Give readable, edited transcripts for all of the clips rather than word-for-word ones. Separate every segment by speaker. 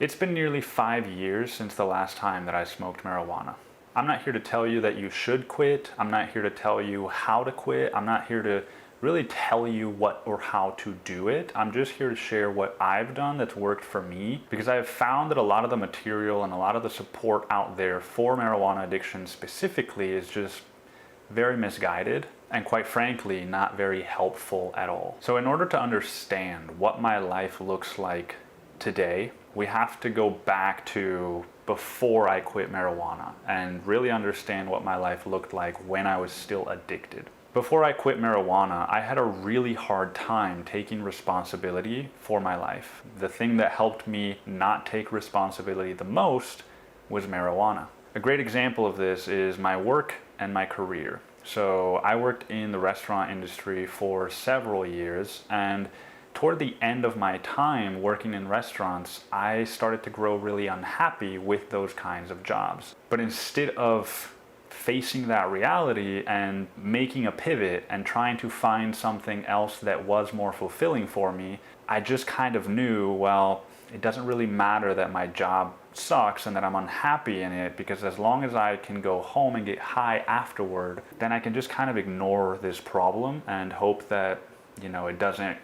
Speaker 1: It's been nearly 5 years since the last time that I smoked marijuana. I'm not here to tell you that you should quit. I'm not here to tell you how to quit. I'm not here to really tell you what or how to do it. I'm just here to share what I've done that's worked for me, because I have found that a lot of the material and a lot of the support out there for marijuana addiction specifically is just very misguided and, quite frankly, not very helpful at all. So in order to understand what my life looks like today, we have to go back to before I quit marijuana and really understand what my life looked like when I was still addicted. Before I quit marijuana, I had a really hard time taking responsibility for my life. The thing that helped me not take responsibility the most was marijuana. A great example of this is my work and my career. So I worked in the restaurant industry for several years, and toward the end of my time working in restaurants, I started to grow really unhappy with those kinds of jobs. But instead of facing that reality and making a pivot and trying to find something else that was more fulfilling for me, I just kind of knew, well, it doesn't really matter that my job sucks and that I'm unhappy in it, because as long as I can go home and get high afterward, then I can just kind of ignore this problem and hope that, it doesn't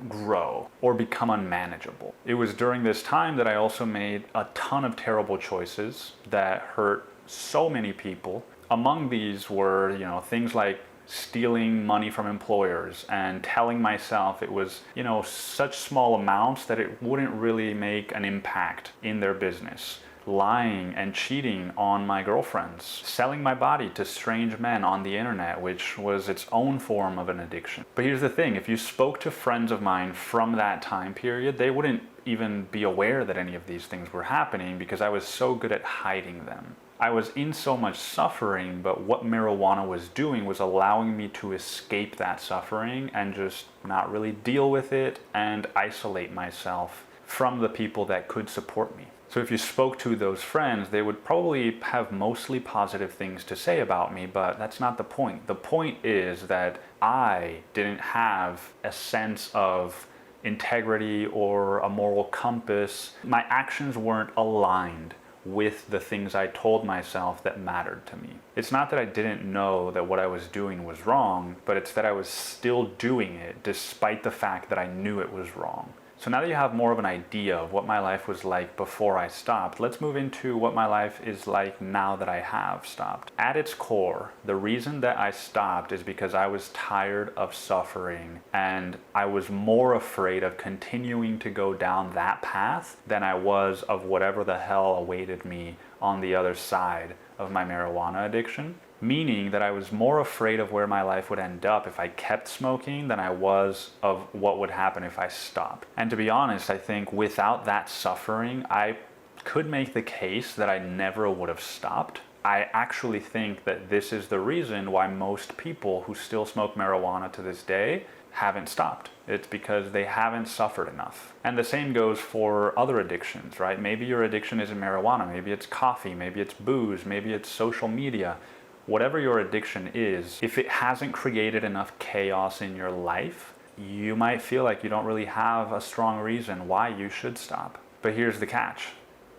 Speaker 1: grow or become unmanageable. It was during this time that I also made a ton of terrible choices that hurt so many people. Among these were, things like stealing money from employers and telling myself it was, such small amounts that it wouldn't really make an impact in their business. Lying and cheating on my girlfriends, selling my body to strange men on the internet, which was its own form of an addiction. But here's the thing, if you spoke to friends of mine from that time period, they wouldn't even be aware that any of these things were happening, because I was so good at hiding them. I was in so much suffering, but what marijuana was doing was allowing me to escape that suffering and just not really deal with it and isolate myself from the people that could support me. So if you spoke to those friends, they would probably have mostly positive things to say about me, but that's not the point. The point is that I didn't have a sense of integrity or a moral compass. My actions weren't aligned with the things I told myself that mattered to me. It's not that I didn't know that what I was doing was wrong, but it's that I was still doing it despite the fact that I knew it was wrong. So now that you have more of an idea of what my life was like before I stopped, let's move into what my life is like now that I have stopped. At its core, the reason that I stopped is because I was tired of suffering, and I was more afraid of continuing to go down that path than I was of whatever the hell awaited me on the other side of my marijuana addiction. Meaning that I was more afraid of where my life would end up if I kept smoking than I was of what would happen if I stopped. And to be honest, I think without that suffering, I could make the case that I never would have stopped. I actually think that this is the reason why most people who still smoke marijuana to this day haven't stopped. It's because they haven't suffered enough. And the same goes for other addictions, right? Maybe your addiction isn't marijuana, maybe it's coffee, maybe it's booze, maybe it's social media. Whatever your addiction is, if it hasn't created enough chaos in your life, you might feel like you don't really have a strong reason why you should stop. But here's the catch.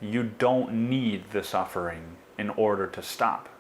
Speaker 1: You don't need the suffering in order to stop.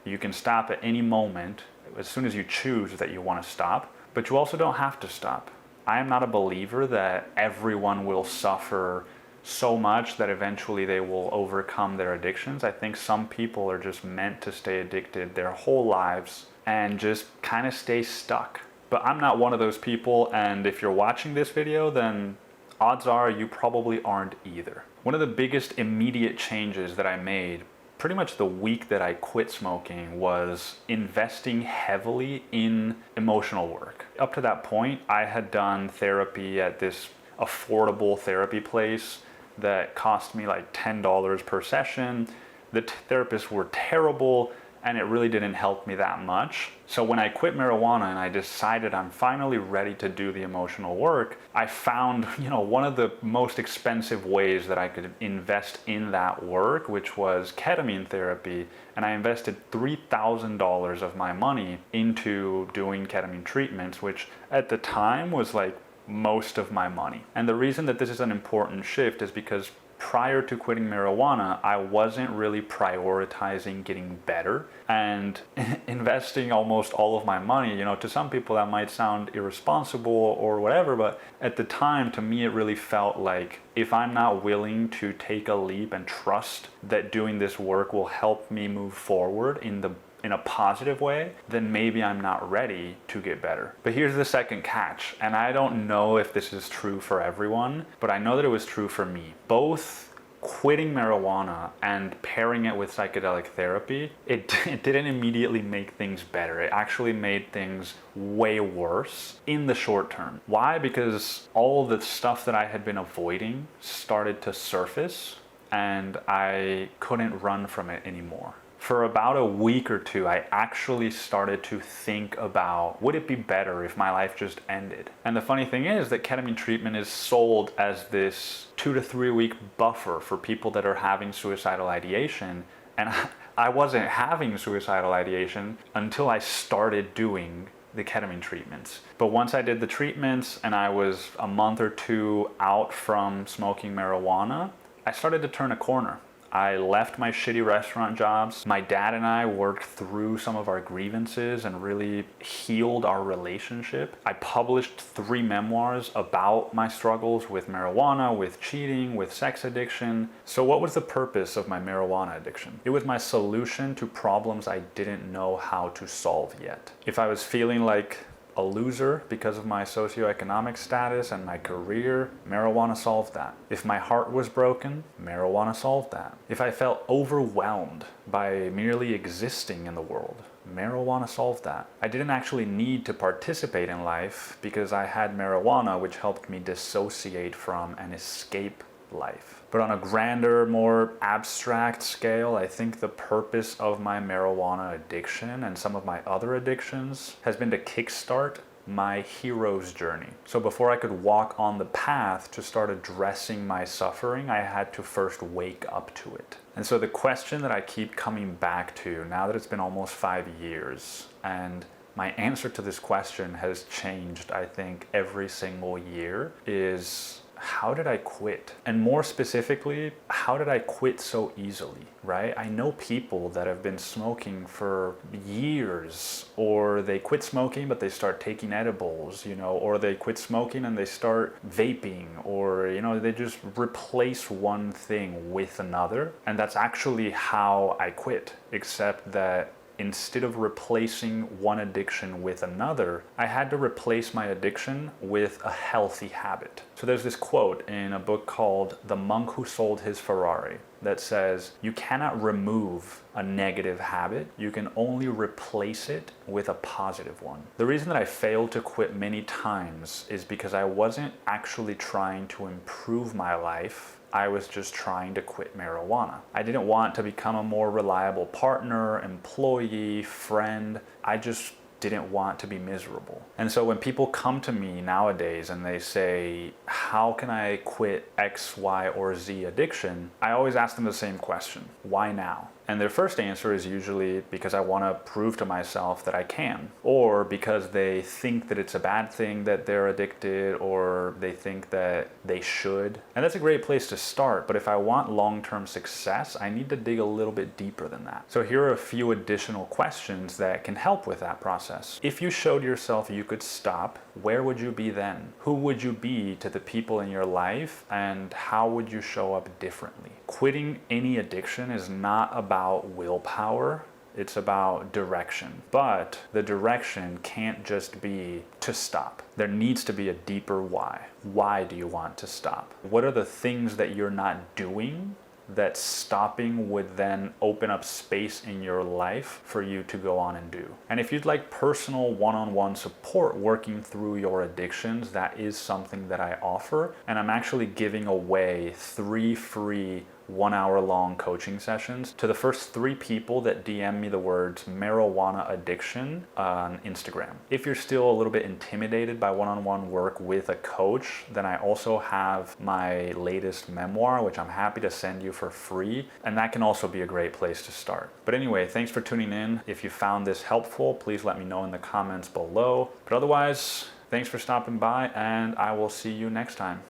Speaker 1: You can stop at any moment as soon as you choose that you want to stop, but you also don't have to stop. I am not a believer that everyone will suffer so much that eventually they will overcome their addictions. I think some people are just meant to stay addicted their whole lives and just kind of stay stuck. But I'm not one of those people, and if you're watching this video, then odds are you probably aren't either. One of the biggest immediate changes that I made pretty much the week that I quit smoking was investing heavily in emotional work. Up to that point, I had done therapy at this affordable therapy place that cost me like $10 per session. The therapists were terrible, and it really didn't help me that much. So when I quit marijuana and I decided I'm finally ready to do the emotional work, I found, one of the most expensive ways that I could invest in that work, which was ketamine therapy. And I invested $3,000 of my money into doing ketamine treatments, which at the time was like most of my money. And the reason that this is an important shift is because prior to quitting marijuana, I wasn't really prioritizing getting better and investing almost all of my money. You know, to some people that might sound irresponsible or whatever, but at the time, to me, it really felt like if I'm not willing to take a leap and trust that doing this work will help me move forward in a positive way, then maybe I'm not ready to get better. But here's the second catch, and I don't know if this is true for everyone, but I know that it was true for me. Both quitting marijuana and pairing it with psychedelic therapy, it didn't immediately make things better. It actually made things way worse in the short term. Why? Because all the stuff that I had been avoiding started to surface and I couldn't run from it anymore. For about a week or two, I actually started to think about, would it be better if my life just ended? And the funny thing is that ketamine treatment is sold as this 2 to 3 week buffer for people that are having suicidal ideation. And I wasn't having suicidal ideation until I started doing the ketamine treatments. But once I did the treatments and I was a month or two out from smoking marijuana, I started to turn a corner. I left my shitty restaurant jobs. My dad and I worked through some of our grievances and really healed our relationship. I published 3 memoirs about my struggles with marijuana, with cheating, with sex addiction. So what was the purpose of my marijuana addiction? It was my solution to problems I didn't know how to solve yet. If I was feeling like a loser because of my socioeconomic status and my career, marijuana solved that. If my heart was broken, marijuana solved that. If I felt overwhelmed by merely existing in the world, marijuana solved that. I didn't actually need to participate in life because I had marijuana, which helped me dissociate from and escape life. But on a grander, more abstract scale, I think the purpose of my marijuana addiction and some of my other addictions has been to kickstart my hero's journey. So before I could walk on the path to start addressing my suffering, I had to first wake up to it. And so the question that I keep coming back to now that it's been almost 5 years, and my answer to this question has changed, I think, every single year, is how did I quit? And more specifically, how did I quit so easily, right? I know people that have been smoking for years, or they quit smoking but they start taking edibles, you know, or they quit smoking and they start vaping, or, you know, they just replace one thing with another. And that's actually how I quit, except that instead of replacing one addiction with another, I had to replace my addiction with a healthy habit. So there's this quote in a book called The Monk Who Sold His Ferrari that says, you cannot remove a negative habit, you can only replace it with a positive one. The reason that I failed to quit many times is because I wasn't actually trying to improve my life. I was just trying to quit marijuana. I didn't want to become a more reliable partner, employee, friend. I just didn't want to be miserable. And so when people come to me nowadays and they say, how can I quit X, Y, or Z addiction? I always ask them the same question: why now? And their first answer is usually because I want to prove to myself that I can, or because they think that it's a bad thing that they're addicted, or they think that they should. And that's a great place to start, but if I want long-term success, I need to dig a little bit deeper than that. So here are a few additional questions that can help with that process. If you showed yourself you could stop, where would you be then? Who would you be to the people in your life, and how would you show up differently? Quitting any addiction is not about willpower, it's about direction. But the direction can't just be to stop. There needs to be a deeper why. Why do you want to stop? What are the things that you're not doing that stopping would then open up space in your life for you to go on and do? And if you'd like personal one-on-one support working through your addictions, that is something that I offer. And I'm actually giving away 3 free 1-hour-long coaching sessions to the first 3 people that DM me the words marijuana addiction on Instagram. If you're still a little bit intimidated by one-on-one work with a coach, then I also have my latest memoir, which I'm happy to send you for free, and that can also be a great place to start. But anyway, thanks for tuning in. If you found this helpful, please let me know in the comments below. But otherwise, thanks for stopping by, and I will see you next time.